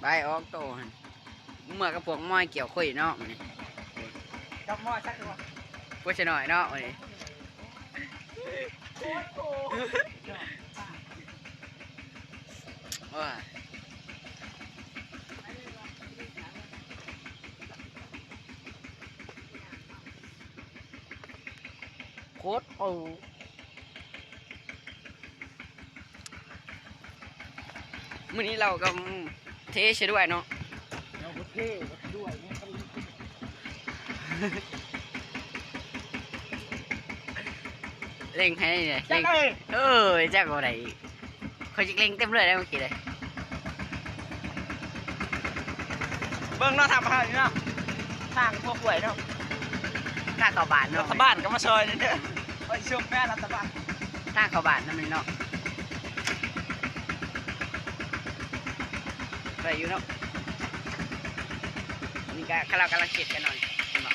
ไปออกโตหันเมื่อกับพวกม้อยเกี่ยวคุยเนาะมันนี่ กับหม้อชักตัว พูดชหน่อยเนาะมันนี่ว้าโคตรโอ้มื้อนี้เราก็เทใช่ด้วยเนาะ เราก็เท่ด้วยเนี่ย เล่งให้เนี่ย จั เล่ ก ง เลย แจ้งอะไรเขาจะเล่งเต็มเลยได้เมื่อกี้เลย เบิ่งเราทำอะไรเนาะทางพวกหวยเนาะ ข้าเข้าบ้าน รั เนาะ ฐบาลก็มาซอยนี่เด้อไปช่วยแม่รัฐบาล ข้าเข้าบ้านนั่นมันเนาะไปอยู่เนาะนี่ก็เรากำลังเก็บกันหน่อยเห็นบ่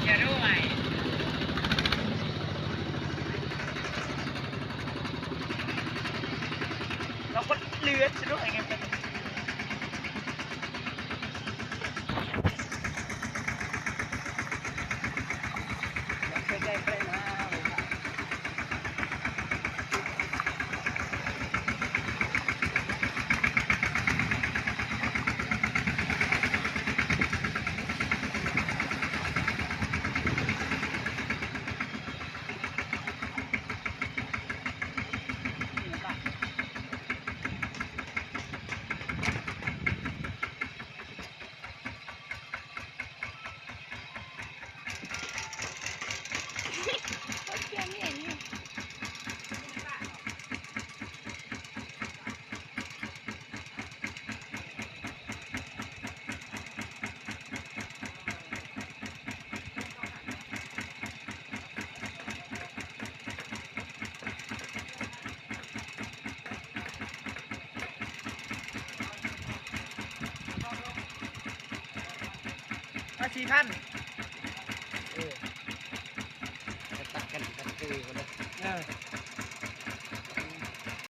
จะรู้ไหม เราก็เลือดซะด้วยไงเป็นใกล้ๆไปนะ 4,000 จะตัดกันกันคือกันเลย เออ